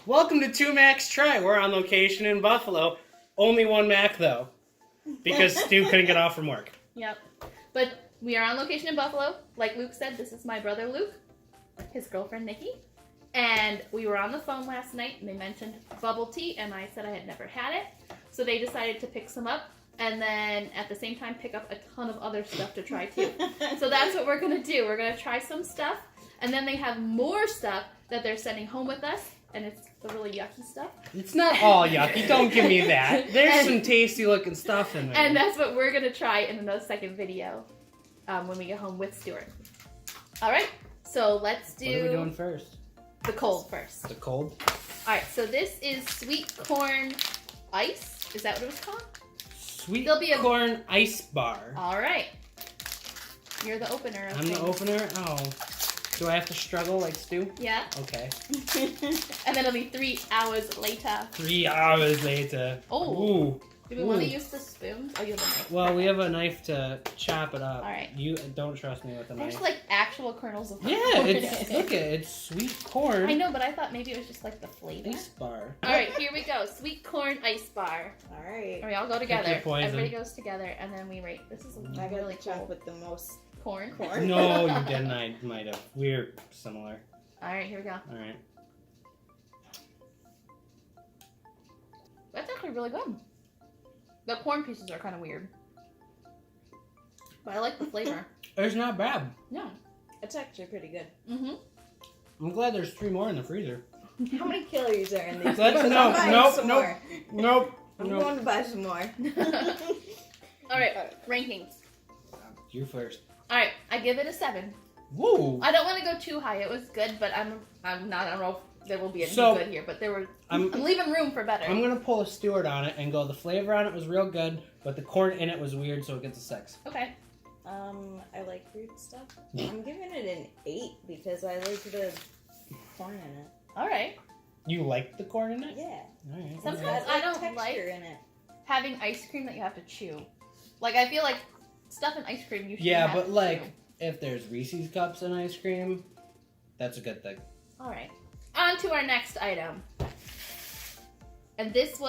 Welcome to 2 Mac's Try. We're on location in Buffalo. Only 1 Mac, though, because Stu couldn't get off from work. Yep. But we are on location in Buffalo. Like Luke said, this is my brother Luke, his girlfriend Nikki. And we were on the phone last night, and they mentioned bubble tea, and I said I had never had it. So they decided to pick some up, and then at the same time pick up a ton of other stuff to try, too. So that's what we're going to do. We're going to try some stuff, and then they have more stuff that they're sending home with us. And it's the really yucky stuff. It's not all yucky. Don't give me that. There's some tasty looking stuff in there. And that's what we're going to try in another second video when we get home with Stuart. All right. So let's do... What are we doing first? The cold first. The cold? All right. So this is sweet corn ice. Is that what it was called? Sweet corn ice bar. All right. You're the opener. I'm the opener? Oh. Do I have to struggle like Stu? Yeah. Okay. And then it'll be 3 hours later. 3 hours later. Oh. Ooh. Do we want to use the spoons? Oh, you have a knife. Well, we have a knife to chop it up. All right. You don't trust me with a knife. There's like actual kernels of corn. Yeah, look at it. It's sweet corn. I know, but I thought maybe it was just like the flavor. Ice bar. All right, here we go. Sweet corn ice bar. All right. And we all go together. Pick your poison. Everybody goes together, and then we rate. This is I got really to chop cool. with the most Corn. No, you didn't. I might have. We're similar. All right, here we go. All right. That's actually really good. The corn pieces are kind of weird, but I like the flavor. It's not bad. Yeah. It's actually pretty good. Mhm. I'm glad there's 3 more in the freezer. How many calories are in these? Let's Because no, I'm buying nope, some nope, more. nope, I'm nope. going to buy some more. All right, rankings. You first. All right, I give it a 7. Woo! I don't want to go too high. It was good, but I'm not. I don't know if there will be any good here, but I'm leaving room for better. I'm gonna pull a Stewart on it and go. The flavor on it was real good, but the corn in it was weird, so it gets a 6. Okay. I like weird stuff. I'm giving it an 8 because I like the corn in it. All right. You like the corn in it? Yeah. All right. Sometimes It's I got don't texture like in it. having ice cream that you have to chew. Like I feel like stuff in ice cream you should Yeah, have but to like chew. if there's Reese's cups in ice cream, that's a good thing. All right. On to our next item. And this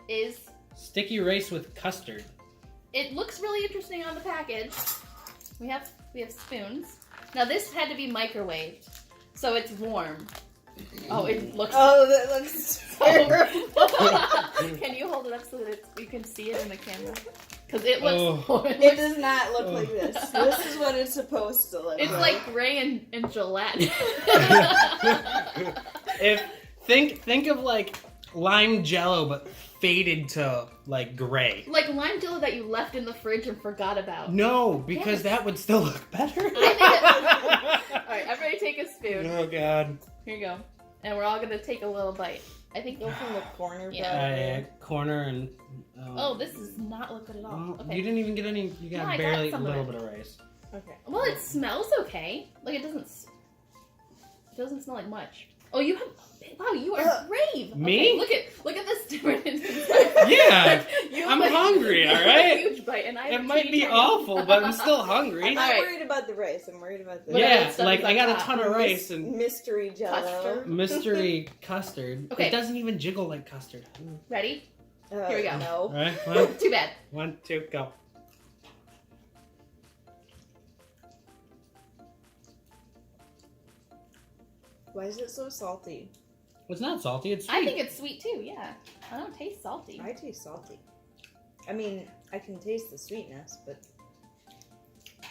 is Sticky rice with custard. it looks really interesting on the package. We have spoons. Now this had to be microwaved, so it's warm. Oh, it looks. Oh, that looks terrible. Can you hold it up so that you can see it in the camera? Because it looks. It does not look like this. This is what it's supposed to look It's like. like gray and Gillette. Think of like lime jello, but faded to like gray. Like lime jello that you left in the fridge and forgot about. No, because Yes. that would still look better. Alright, everybody take a spoon. Oh god. Here you go. And we're all going to take a little bite. I think Go from the corner. Yeah. Corner and. Oh, this does not look good at all. well, Okay. You didn't even get any. You got No, I got barely a some of little it. bit of rice. Okay. Well, it smells okay. Like it doesn't smell like much. Oh, you have. Wow, you are brave. Me? Okay, look at this difference. Yeah, You I'm like- hungry. you All have a right. huge bite, and I have It a might teeny be tiny- awful, but I'm still hungry. I'm not Alright. worried about the rice. I'm worried about the What Yeah, other stuff like is I on got a top? ton of rice and mystery jello. Custard. mystery custard. Okay. It doesn't even jiggle like custard. Ready? Here we go. No. All right, one, Too bad. 1, 2, go. Why is it so salty? It's not salty. It's sweet. I think it's sweet too. Yeah, I don't taste salty. I taste salty. I mean, I can taste the sweetness, but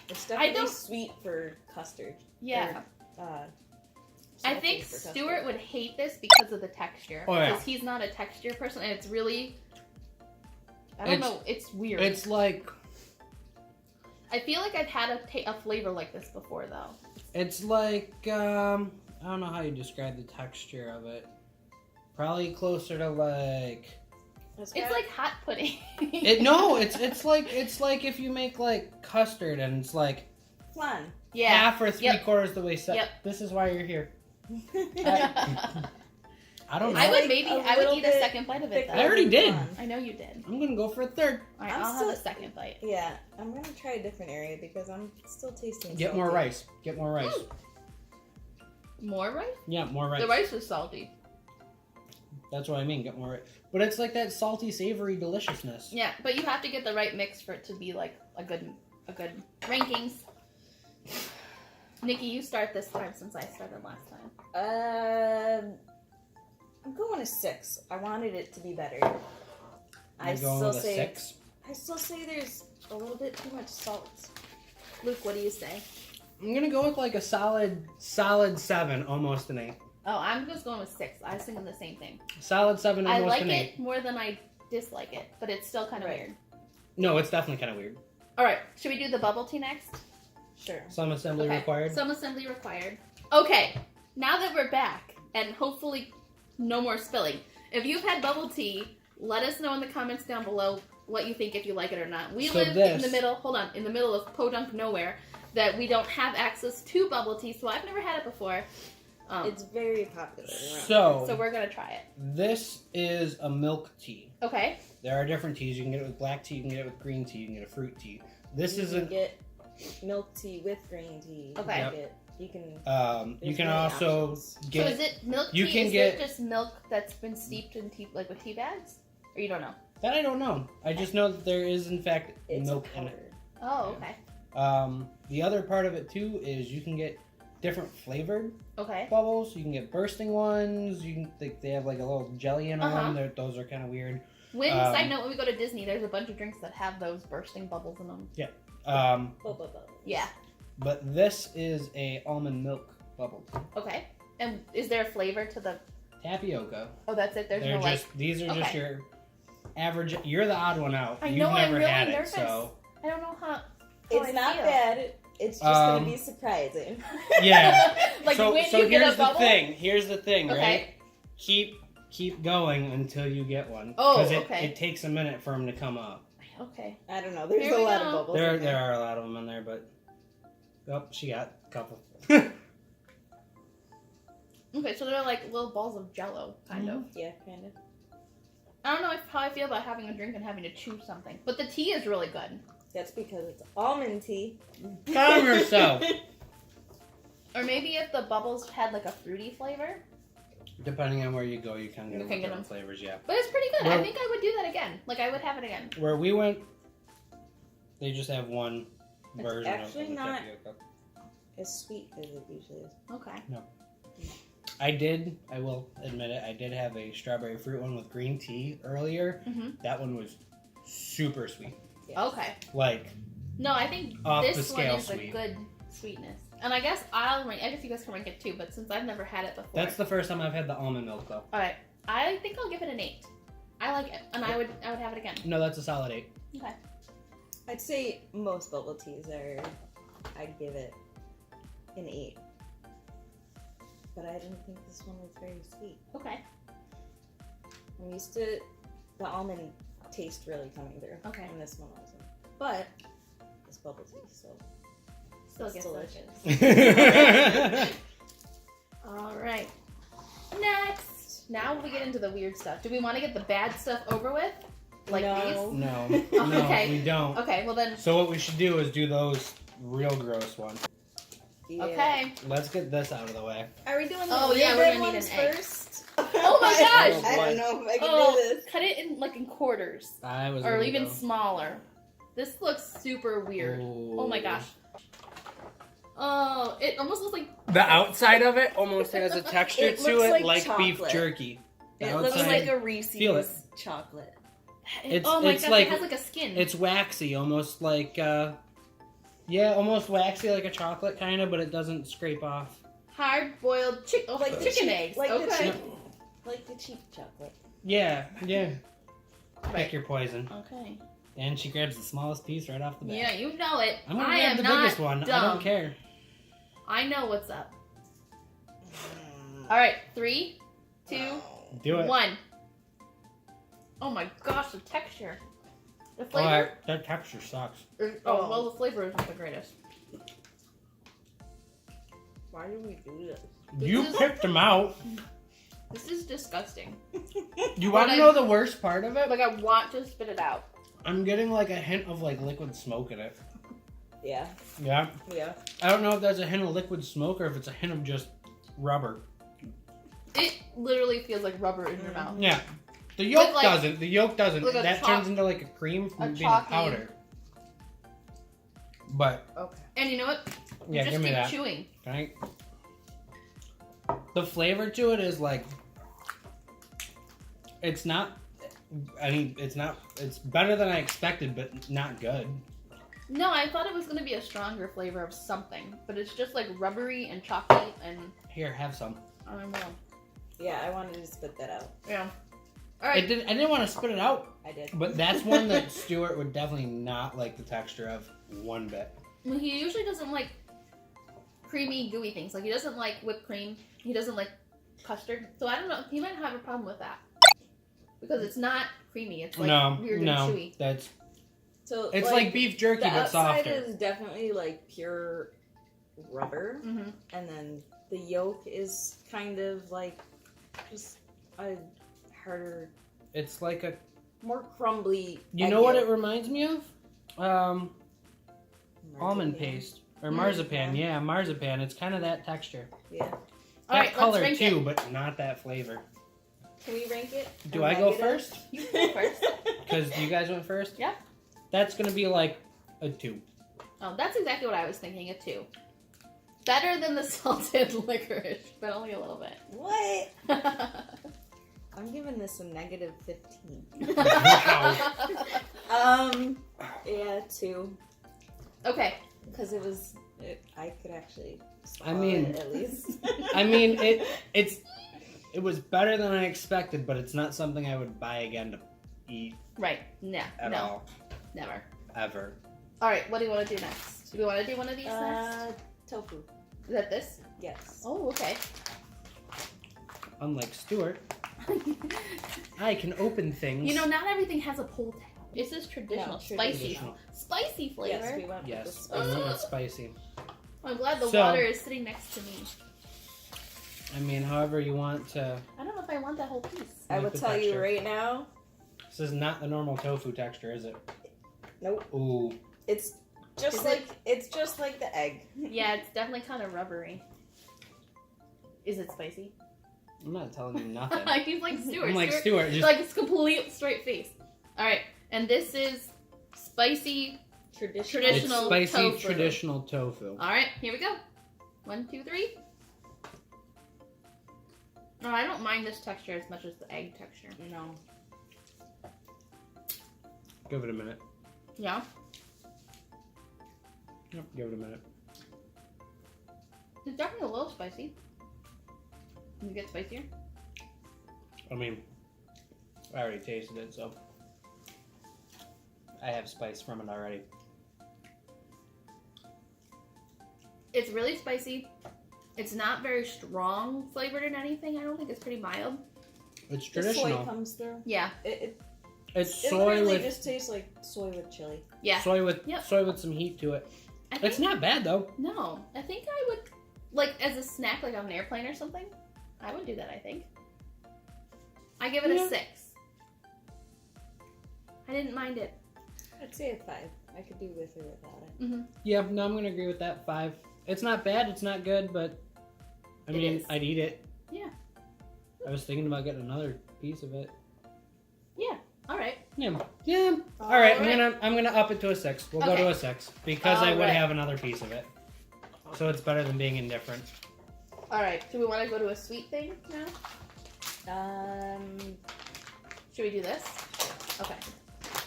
it's definitely don't- sweet for custard. Yeah. Or, I salty think for custard. Stuart would hate this because of the texture. Oh, yeah. Because he's not a texture person, and it's really. I don't know. It's weird. It's like I feel like I've had a flavor like this before, though. it's like I don't know how you describe the texture of it. Probably closer to like. It's like hot pudding. It's like if you make like custard and it's like flan. Yeah. half or 3/4 the way set. Yep. This is why you're here. I don't know. I would Like maybe. a I would little eat a bit second bite of it, though. I already did. I know you did. I'm gonna go for a third. All right, I'm I'll still- have a second bite. Yeah, I'm gonna try a different area because I'm still tasting. Get more salty. rice. Get more rice. More rice? Yeah, more rice. The rice is salty. That's what I mean. Get more rice. But it's like that salty, savory deliciousness. Yeah, but you have to get the right mix for it to be like a good rankings. Nikki, you start this time since I started last time. I'm going to 6. I wanted it to be better. You're going with a 6? I still say there's a little bit too much salt. Luke, what do you say? I'm gonna go with like a solid 7, almost an 8. Oh, I'm just going with 6. I was thinking the same thing. Solid 7, I almost like an 8. it more than I dislike it, but it's still kind of weird. No, it's definitely kind of weird. All right, should we do the bubble tea next? Sure. Some assembly required. Some assembly required. Okay, now that we're back, and hopefully no more spilling, if you've had bubble tea, let us know in the comments down below what you think, if you like it or not. We live in the middle, in the middle of podunk nowhere, that we don't have access to bubble tea, so I've never had it before. It's very popular. So we're going to try it. This is a milk tea. Okay. There are different teas. You can get it with black tea, you can get it with green tea, you can get a fruit tea. You can get milk tea with green tea. Okay. You can also get... So is it milk tea? Is it just milk that's been steeped in tea, like with tea bags? Or you don't know? That I don't know. I just know that there is, in fact, milk in it. Oh, okay. The other part of it, too, is you can get different flavored bubbles. You can get bursting ones. You can they have like a little jelly in them. Those are kind of weird. Side note, when we go to Disney, there's a bunch of drinks that have those bursting bubbles in them. Yeah. Yeah. But this is a almond milk bubble tea. Okay. And is there a flavor to the tapioca? Oh, that's it. There's no like. These are just your average. You're the odd one out. I know. You've never I'm really had nervous. it, so I don't know how. It's not bad. It's just gonna be surprising. Yeah. Like so when you get a bubble. Here's the thing, right? Keep going until you get one. Oh, because it takes a minute for them to come up. Okay. I don't know. There's a lot of bubbles. There are a lot of them in there, but she got a couple. Okay, so they're like little balls of Jello, kind of. Yeah, kind of. I don't know how I feel about having a drink and having to chew something, but the tea is really good. That's because it's almond tea. Calm yourself. Or maybe if the bubbles had like a fruity flavor. Depending on where you go, you can get different flavors, yeah. But it's pretty good. I think I would do that again. Like, I would have it again. Where we went, they just have one version of the not tapioca. as sweet as it usually is. Okay. No. I will admit it, I did have a strawberry fruit one with green tea earlier. Mm-hmm. That one was super sweet. Yes. Okay. Like, no, I think off this the scale one is a good sweetness. And I guess you guys can rank it too, but since I've never had it before. That's the first time I've had the almond milk, though. Alright. I think I'll give it an 8. I like it, and I would have it again. No, that's a solid 8. Okay. I'd say most bubble teas I'd give it an 8. But I didn't think this one was very sweet. Okay. I'm used to the almond taste really coming through. Okay. And this one wasn't. But it's bubble tea, so Still gets delicious. Alright. Next! Now we get into the weird stuff. Do we want to get the bad stuff over with? Like No. these? No, Okay. we don't. Okay, well then. So what we should do is do those real gross ones. Yeah. Okay. Let's get this out of the way. Are we doing the we're gonna need ones an egg. first? Oh my gosh! I don't know if I can do this. Cut it in quarters. Or even smaller. This looks super weird. Ooh. Oh my gosh. Oh, it almost looks like the outside of it almost has a texture to it, like beef chocolate. jerky. It looks like a Reese's chocolate. Oh my gosh, like, it has like a skin. It's waxy, almost like almost waxy like a chocolate kind of, but it doesn't scrape off. Hard-boiled chicken eggs. Like okay. Like the cheap chocolate. Yeah. Right. Pick your poison. Okay. And she grabs the smallest piece right off the bat. Yeah, you know it. I'm gonna grab the biggest one. Dumb. I don't care. I know what's up. All right, 3, 2, Do it. 1. Oh my gosh, the texture. The flavor. That texture sucks. Well, the flavor isn't the greatest. Why do we do this? You picked them out. This is disgusting. You want to know the worst part of it? Like, I want to spit it out. I'm getting like a hint of like liquid smoke in it. Yeah. Yeah. Yeah. I don't know if that's a hint of liquid smoke or if it's a hint of just rubber. It literally feels like rubber in your mouth. Yeah. The yolk like, doesn't. The yolk doesn't. like That turns into like a cream from being a powder. But. Okay. And you know what? Yeah, just give me keep that. chewing. Right. The flavor to it is like. It's not. I mean, it's not. It's better than I expected, but not good. No, I thought it was gonna be a stronger flavor of something, but it's just like rubbery and chalky and. Here, have some. I don't know. Yeah, I wanted to spit that out. Yeah. All right. I didn't want to spit it out. I did. But that's one that Stuart would definitely not like the texture of one bit. Well, he usually doesn't like creamy, gooey things. Like he doesn't like whipped cream. He doesn't like custard. So I don't know. He might have a problem with that because it's not creamy. It's like weird and chewy. That's so. It's like beef jerky, but softer. The outside is definitely like pure rubber, Mm-hmm. and then the yolk is kind of like just a harder. It's like a more crumbly. You know what it reminds me of? Almond paste or marzipan. Yeah, marzipan. It's kind of that texture. Yeah. That color too, but not that flavor. Can we rank it? Do I go first? You go first. Because you guys went first? Yeah. That's going to be like a 2. Oh, that's exactly what I was thinking, a 2. Better than the salted licorice, but only a little bit. What? I'm giving this a negative 15. Wow. Yeah, 2. Okay. Because I could actually I mean, it at least. I mean, it was better than I expected, but it's not something I would buy again to eat. Right. No. At all. Never. Ever. All right. What do you want to do next? Do we want to do one of these next? Tofu. Is that this? Yes. Oh, okay. Unlike Stuart, I can open things. You know, not everything has a pull tab. This is traditional, spicy, spicy flavor. Yes, we went with the spicy. I want it spicy. I'm glad the water is sitting next to me. I mean, however you want to. I don't know if I want that whole piece. I will tell you right now. This is not the normal tofu texture, is it? Nope. Ooh. It's just like the egg. Yeah, it's definitely kind of rubbery. Is it spicy? I'm not telling you nothing. He's like Stuart. I'm like Stuart. Just... Like it's complete straight face. All right, and this is spicy traditional spicy tofu. traditional tofu. All right, here we go. 1, 2, 3. No, I don't mind this texture as much as the egg texture. No. Give it a minute. Yeah. Yep, give it a minute. It's definitely a little spicy. Can you get spicier? I mean, I already tasted it, so I have spice from it already. It's really spicy. It's not very strong flavored in anything. I don't think it's pretty mild. It's traditional. The soy comes through. Yeah. It's soy really with. It just tastes like soy with chili. Yeah. Soy with some heat to it. It's not bad though. No, I think I would like as a snack, like on an airplane or something. I would do that. I think. I give it a 6. I didn't mind it. I'd say a 5. I could do with or without it. Mm-hmm. Yeah, no, I'm gonna agree with that. 5. It's not bad. It's not good, but I mean, I'd eat it. Yeah. I was thinking about getting another piece of it. Yeah. All right. Yeah. Yeah. All right. I'm gonna up it to a 6. We'll go to a 6 because I would have another piece of it. So it's better than being indifferent. All right. Do we want to go to a sweet thing now? Should we do this? Okay.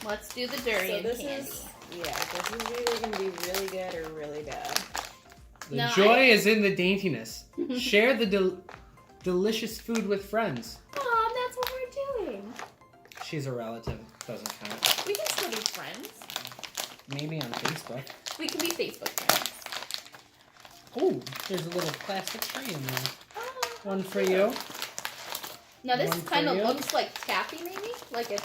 Let's do the durian candy. This is either gonna be really good or really bad. The joy is in the daintiness. Share the delicious food with friends. Oh, that's what we're doing. She's a relative. Doesn't count. We can still be friends. Maybe on Facebook. We can be Facebook friends. Oh, there's a little plastic tray in there. Oh, one for you. Now this kind of looks like taffy, maybe. Like it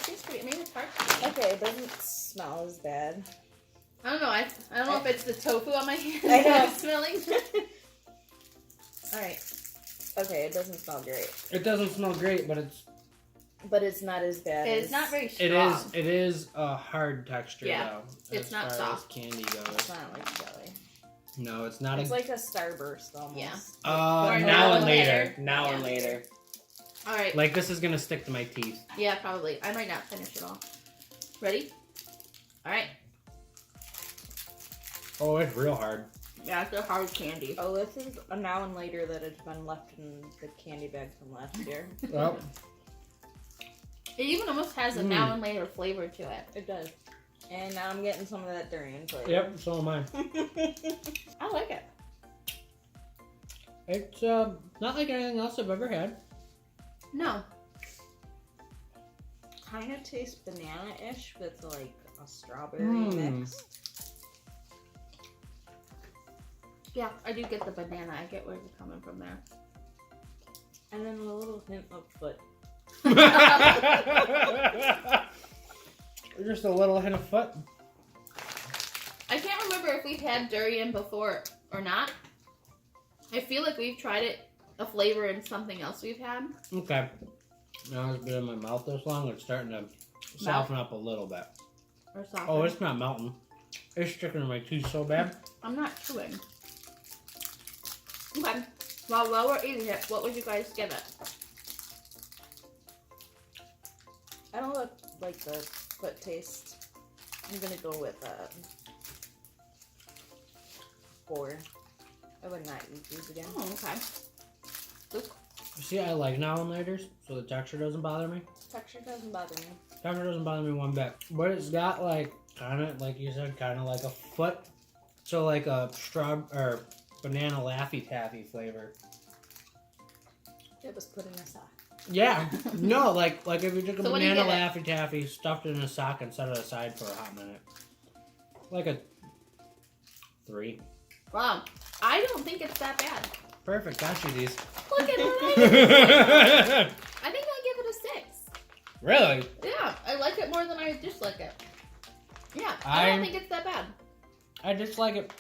seems pretty. Maybe it's hard. Okay, it doesn't smell as bad. I don't know. I don't know if it's the tofu on my hands I know. that I'm smelling. All right. Okay, it doesn't smell great. It doesn't smell great, but it's not as bad. It's not very strong. It is a hard texture though. It's not as soft. As candy goes. It's not like jelly. No, it's not. It's like a Starburst almost. Yeah. Now and later. Now and later. All right. Like this is gonna stick to my teeth. Yeah, probably. I might not finish it all. Ready? All right. Oh, it's real hard. Yeah, it's a hard candy. Oh, this is a now and later that has been left in the candy bag from last year. Well, It even almost has a now and later flavor to it. It does. And now I'm getting some of that durian flavor. yep, so am I. I like it. It's not like anything else I've ever had. No. Kind of tastes banana-ish with like a strawberry mix. Yeah, I do get the banana. I get where you're coming from there. And then a little hint of foot. Just a little hint of foot. I can't remember if we've had durian before or not. I feel like we've tried it, a flavor in something else we've had. Okay. Now it's been in my mouth this long, it's starting to soften up a little bit. Or soften. Oh, it's not melting. It's sticking to my teeth so bad. I'm not chewing. Okay. Well, while we're eating it, what would you guys give it? I don't like the foot taste. I'm gonna go with 4. I would not eat these again. Oh, okay. See, I like now and laters, so the texture doesn't bother me. Texture doesn't bother me. Texture doesn't bother me one bit. But it's got like, kind of, like you said, kind of like a foot. So like a or banana Laffy Taffy flavor. It was put in a sock. Yeah. No, like if you took a So what do you banana give it? Laffy Taffy, stuffed it in a sock, and set it aside for a hot minute. Like a 3. Wow. I don't think it's that bad. Perfect. Got you these. Look at what I did. I think I'll give it a 6. Really? Yeah, I like it more than I dislike it. Yeah, I don't think it's that bad. I dislike it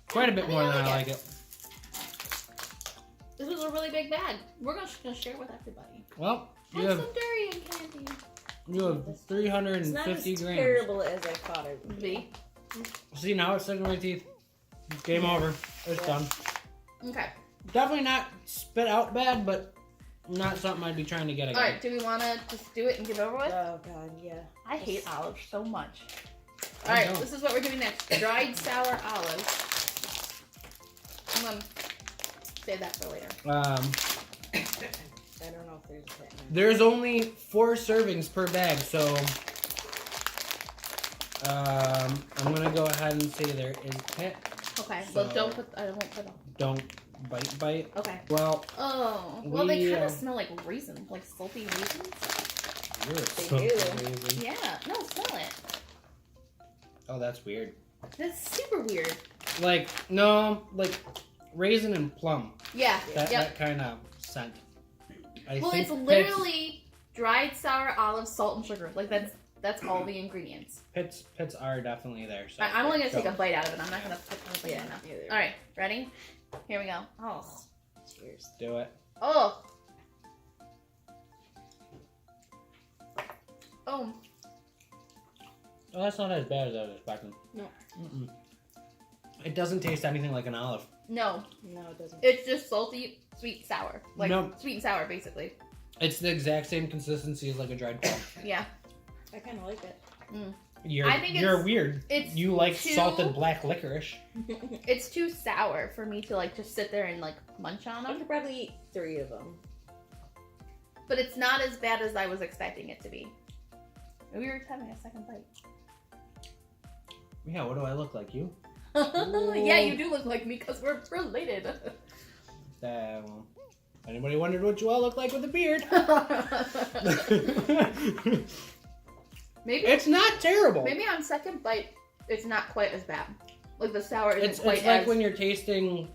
quite a bit more than I like it. This was a really big bag. We're just gonna share with everybody. Well, Have some durian candy. You have 350 it's not as grams. terrible as I thought it would be. See, now it's stuck in my teeth. Game over. It's done. Okay. Definitely not spit out bad, but not something I'd be trying to get again. Alright, do we want to just do it and get over with? Oh, God, yeah. I hate olives so much. Alright, this is what we're doing next. Dried sour olives. I'm going to save that for later. I don't know if there's a hit in there. There's only 4 servings per bag, so I'm gonna go ahead and say there is hit. Okay, So, well don't put, I won't put on. Don't bite. Okay. Well. Oh, well they kind of smell like raisins, like salty raisins. They do. Raisin. Yeah, no, smell it. Oh, that's weird. That's super weird. Like, no, like raisin and plum. Yeah, That kind of scent. Well, it's literally dried sour olives, salt, and sugar. Like that's all the ingredients. Pits are definitely there. So I'm only gonna take a bite out of it. I'm not gonna put anything in now. Either. All right, ready? Here we go. Oh, Cheers. Do it. oh, Oh, that's not as bad as I was expecting. No. Mm-mm. It doesn't taste anything like an olive. no, it doesn't. it's just salty, sweet, sour. Like sweet and sour, basically. It's the exact same consistency as like a dried plum. Yeah. I kind of like it. You're weird. You like salted black licorice. It's too sour for me to like just sit there and like munch on I them. could probably eat 3 of them. But it's not as bad as I was expecting it to be. We were having a second bite. Yeah, what do I look like? You? Yeah, you do look like me because we're related. Well, anybody wondered what Joelle looked like with a beard? Maybe it's not terrible. Maybe on second bite, it's not quite as bad. Like the sour isn't quite It's like as... when you're tasting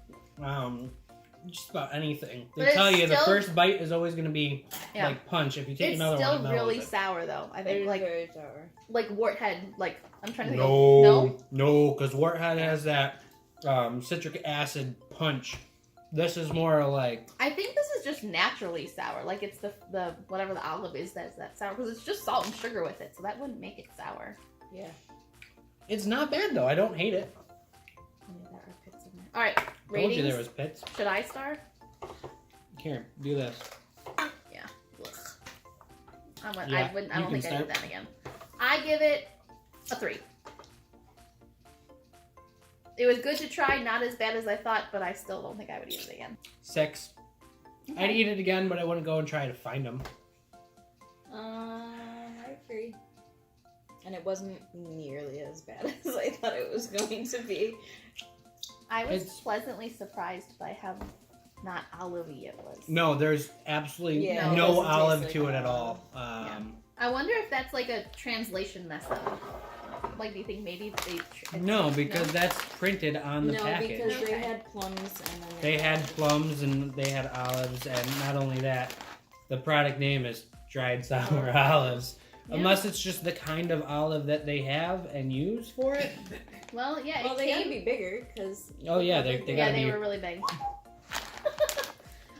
just about anything. They But tell you still... the first bite is always going to be like punch. If you take another one, it's still really sour though. I think like very sour. Like Warthead. Like I'm trying to think. No, because Warthead has that citric acid punch. This is more like... I think this is just naturally sour. Like it's the whatever the olive is that's that sour. Because it's just salt and sugar with it. So that wouldn't make it sour. Yeah. It's not bad though. I don't hate it. All right, Told ratings. you there was pits. Should I start? Here, do this. Yeah. Ugh. I Yeah, don't you think can I did start. that again. I give it a 3. It was good to try, not as bad as I thought, but I still don't think I would eat it again. 6. Okay. I'd eat it again, but I wouldn't go and try to find them. I agree. And it wasn't nearly as bad as I thought it was going to be. I was pleasantly surprised by how not olivey it was. No, there's absolutely Yeah, it no doesn't taste olive like to it at olive. all. I wonder if that's like a translation mess up. Like, do you think maybe they... No, because that's printed on the package. No, because they Okay. had plums and then They had plums and they had olives, and not only that, the product name is dried sour olives. Yeah. Unless it's just the kind of olive that they have and use for it. Well, yeah, Well, it they came... gotta be bigger because. Oh yeah, they Yeah, gotta they be. were really big.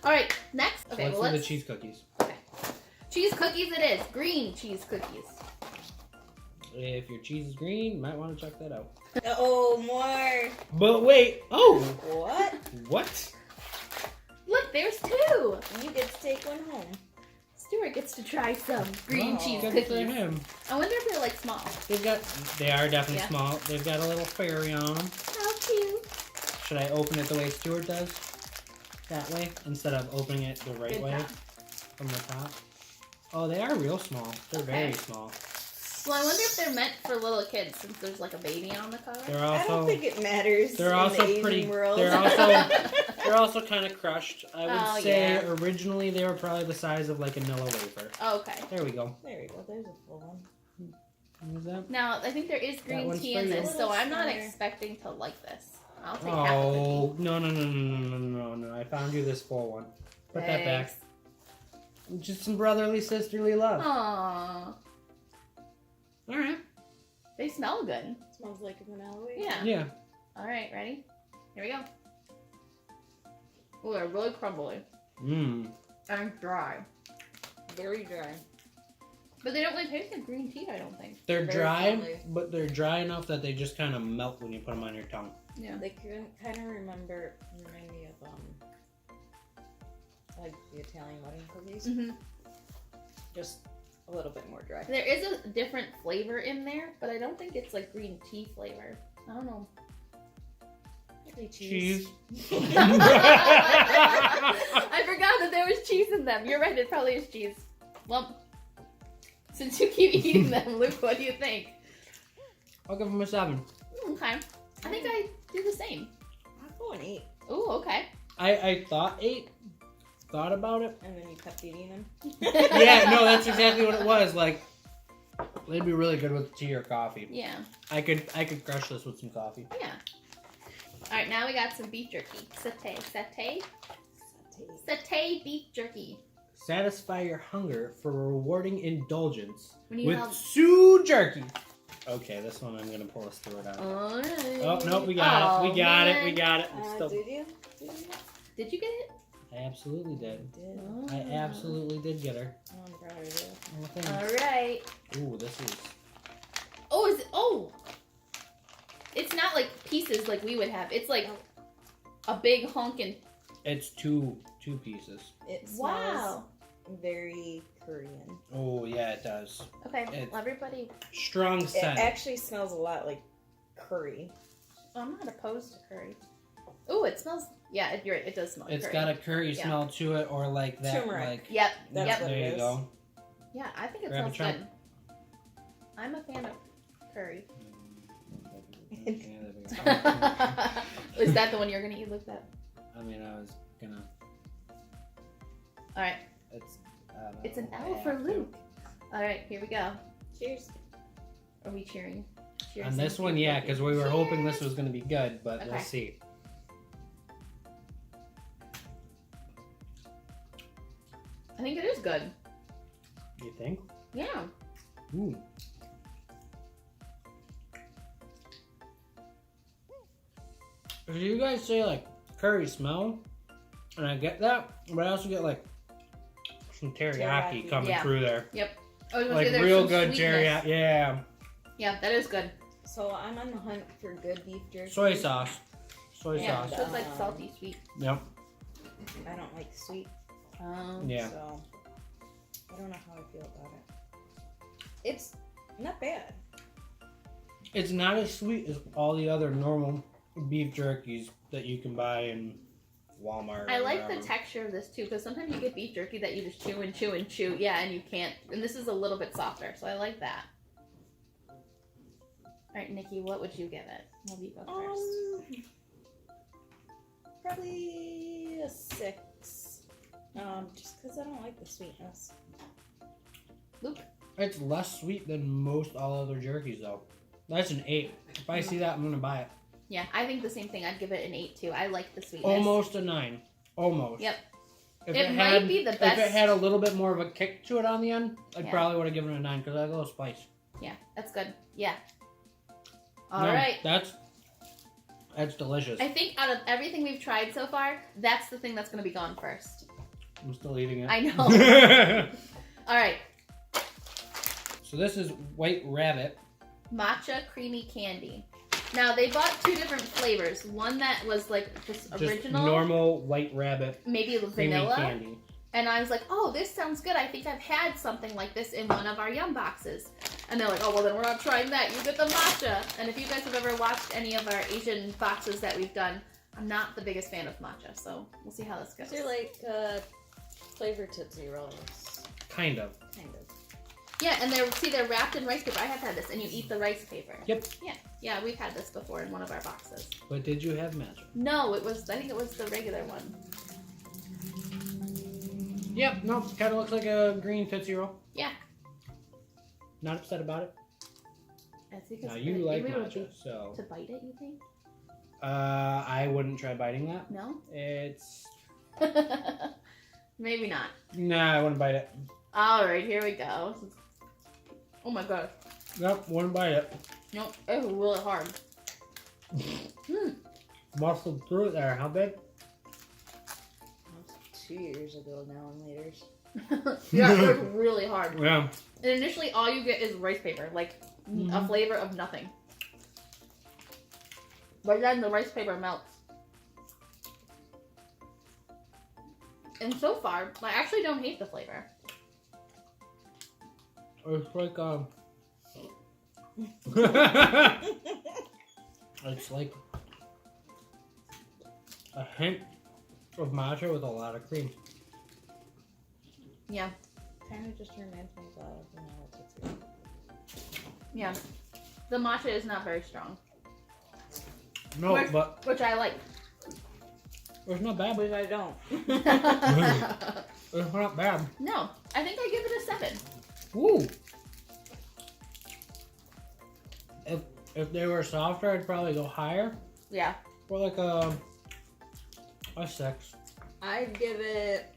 All right, next. Okay, Let's well, do the cheese cookies. Okay. Cheese cookies it is. Green cheese cookies. If your cheese is green, you might want to check that out. Oh, more. But wait, oh, What? what? Look, there's 2. You get to take one home. Stuart gets to try some green Oh. cheese Good cookies. for him. I wonder if they're like small. They are definitely Yeah. small. They've got a little fairy on them. How cute. Should I open it the way Stuart does? That way? Instead of opening it the right Good way? job. From the top? Oh, they are real small. They're Okay. very small. Well, I wonder if they're meant for little kids since there's like a baby on the cover. They're I don't also think it matters. they're in also the Asian pretty- World. they're also kind of crushed. I would Oh, say yeah. originally they were probably the size of like a Nilla wafer. Oh, okay. There we go. There we go. There's a full one. What is that? Now, I think there is green one's tea for in you. this, so I'm not Little expecting to like this. I'll take half of the Oh, no. I found you this full one. Put that back. Just some brotherly, sisterly love. Aww. Alright. They smell good. Smells like a vanilla wafer. Yeah. Yeah. Alright, ready? Here we go. Oh, they're really crumbly. Mmm. And dry. Very dry. But they don't really taste like green tea, I don't think. They're Very dry, friendly. but they're dry enough that they just kind of melt when you put them on your tongue. Yeah. They kind of remind me of like the Italian wedding cookies. Mm-hmm. Just a little bit more dry. There is a different flavor in there, but I don't think it's like green tea flavor. I don't know. Maybe Cheese. I forgot that there was cheese in them. You're right, it probably is cheese. Well, since you keep eating them, Luke, what do you think? I'll give them a 7. Okay. I think I do the same. I'll go an 8. Ooh, okay. I thought 8. Thought about it. And then you kept eating them. Yeah, no, that's exactly what it was. Like, they'd be really good with tea or coffee. Yeah. I could crush this with some coffee. Yeah. Alright, now we got some beef jerky. Satay beef jerky. Satisfy your hunger for rewarding indulgence When you with have- Sue Jerky. Okay, this one I'm gonna pull a Stuart out. Alright. Oh no, we got it. We got it. We man. got it. It's still... Did you? Did you get it? I absolutely did. Did. I absolutely did get her. Oh, I'm proud of you. Oh, thanks. Alright. Ooh, this is. Oh, is it? Oh! It's not like pieces like we would have. It's like a big honkin'. It's two pieces. It smells Wow. very Korean. Oh yeah, it does. Okay, It's- everybody. Strong It scent. actually smells a lot like curry. I'm not opposed to curry. Ooh, it smells. Yeah, you're right. It does smell like It's curry. got a curry Yeah. smell to it, or like that. Turmeric. Like Yep. That's Yep. what there it you is. go. Yeah, I think it Grab a smells chunk. good. I'm a fan of curry. Yeah, there we go. Is that the one you're gonna eat? Look that. I mean, I was gonna. All right. It's It's an L for Luke. All right, here we go. Cheers. Are we cheering? Cheers. On this one, yeah, because we were hoping this was gonna be good, but Okay. we'll see. I think it is good. You think? Yeah. Ooh. So you guys say like curry smell, and I get that, but I also get like some teriyaki Teriyaki. coming Yeah. through there, I was gonna like say there's real some good sweetness. teriyaki. Yeah, Yeah, that is good. So I'm on the hunt for good beef jerky. soy sauce. soy sauce. So it's like salty sweet. Yep. I don't like sweet. Yeah. So I don't know how I feel about it. It's not bad. It's not as sweet as all the other normal beef jerkies that you can buy in Walmart. I like the texture of this too, because sometimes you get beef jerky that you just chew and chew and chew. Yeah, and you can't. And this is a little bit softer, so I like that. All right, Nikki, what would you give it? Maybe you go first. Probably a 6. Just because I don't like the sweetness. Luke? It's less sweet than most all other jerkies, though. That's an 8. If I see that, I'm gonna buy it. Yeah, I think the same thing. I'd give it an 8 too. I like the sweetness. Almost a 9. Almost. Yep. If it might be the best. If it had a little bit more of a kick to it on the end, I probably would have given it a 9 because I like a little spice. Yeah, that's good. Yeah. All right. That's delicious. I think out of everything we've tried so far, that's the thing that's going to be gone first. I'm still eating it. I know. All right. So this is White Rabbit. Matcha Creamy Candy. Now, they bought 2 different flavors. One that was like just original. Normal White Rabbit. Maybe vanilla. Candy. And I was like, oh, this sounds good. I think I've had something like this in one of our Yum boxes. And they're like, oh, well, then we're not trying that. You get the matcha. And if you guys have ever watched any of our Asian boxes that we've done, I'm not the biggest fan of matcha. So we'll see how this goes. They're like flavored Tootsie Rolls. Kind of. Yeah, and they're wrapped in rice paper. I have had this, and you eat the rice paper. Yep. Yeah, we've had this before in one of our boxes. But did you have matcha? No, I think it was the regular one. Yep, no, kind of looks like a green Tootsie Roll. Yeah. Not upset about it. That's because now you like matcha, so. To bite it, you think? I wouldn't try biting that. No? It's. Maybe not. Nah, I wouldn't bite it. Alright, here we go. Oh my god. Nope, wouldn't bite it. Nope, it was really hard. Muscled through it there, how big? 2 years ago now and later. Yeah, it was really hard. Yeah. And initially all you get is rice paper, like a flavor of nothing. But then the rice paper melts. And so far, I actually don't hate the flavor. It's like it's like a hint of matcha with a lot of cream. Yeah. Kind of just reminds me of vanilla Tootsie. Yeah. The matcha is not very strong. No, which I like. It's not bad. Which I don't. It's not bad. No, I think I give it a 7. Ooh. If they were softer, I'd probably go higher. Yeah. Or like a 6. I'd give it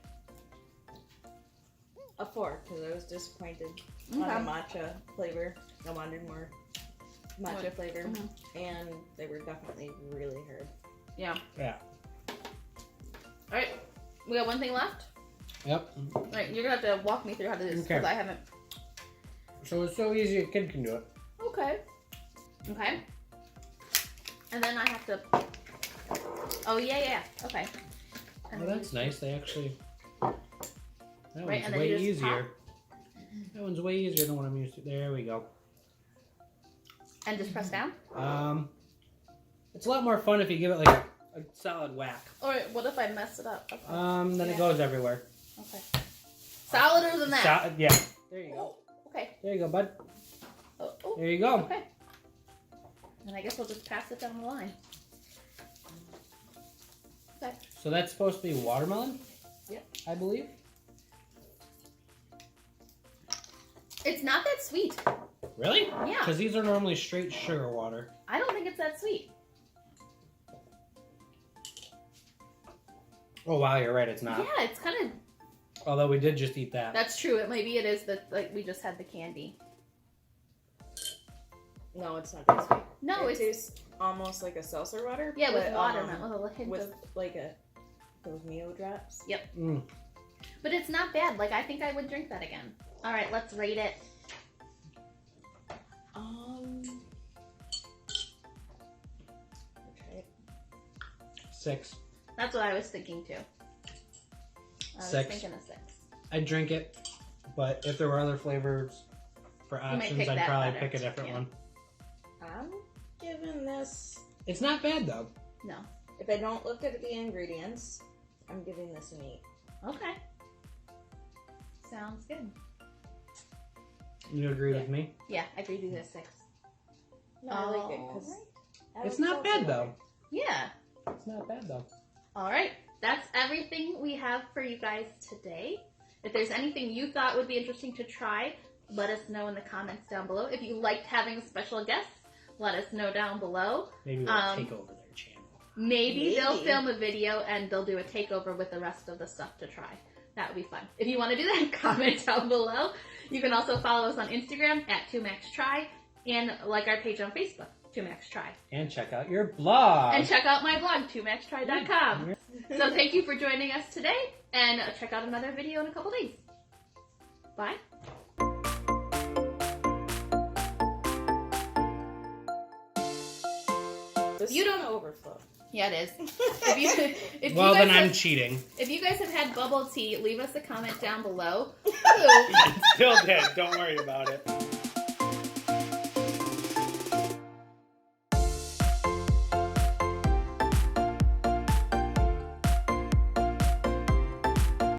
a 4 because I was disappointed on the matcha flavor. I wanted more matcha flavor, and they were definitely really hard. Yeah. Yeah. All right, we got one thing left. Yep. All right, you're gonna have to walk me through how to do this because I haven't. So it's so easy a kid can do it. Okay. Okay. And then I have to. Oh yeah. Okay. Oh, that's nice. They actually. That right, one's way easier. That one's way easier than what I'm used to. There we go. And just press down? It's a lot more fun if you give it like a solid whack. Or what if I mess it up? Okay. Then it goes everywhere. Okay. Solider than that. Yeah. There you go. Okay. There you go, bud. Oh. There you go. Okay. And I guess we'll just pass it down the line. Okay. So that's supposed to be watermelon? Yep. I believe. It's not that sweet. Really? Yeah. Because these are normally straight sugar water. I don't think it's that sweet. Oh wow, you're right, it's not. Yeah, it's kind of... Although we did just eat that. That's true. Maybe it is that like we just had the candy. No, it's not that sweet. No, it tastes almost like a seltzer water. Yeah, with watermelon, with a hint with of... like those Mio drops. Yep. But it's not bad. Like, I think I would drink that again. All right, let's rate it. 6. That's what I was thinking too. I was 6. thinking a 6. I'd drink it, but if there were other flavors for options, I'd probably pick a different one. I'm giving this... It's not bad though. No. If I don't look at the ingredients, I'm giving this an 8. Okay. Sounds good. You agree with me? Yeah, I agree with a 6. No, I like it because it's not bad though. Yeah. It's not bad though. All right. That's everything we have for you guys today. If there's anything you thought would be interesting to try, let us know in the comments down below. If you liked having special guests, let us know down below. Maybe we'll take over their channel. Maybe they'll film a video and they'll do a takeover with the rest of the stuff to try. That would be fun. If you want to do that, comment down below. You can also follow us on Instagram at 2maxtry and like our page on Facebook, 2maxtry. And check out your blog. And check out my blog, 2maxtry.com. So thank you for joining us today, and check out another video in a couple days. Bye. This you don't overflow. Yeah, it is. If well, you guys then I'm cheating. If you guys have had bubble tea, leave us a comment down below. It's still dead. Don't worry about it.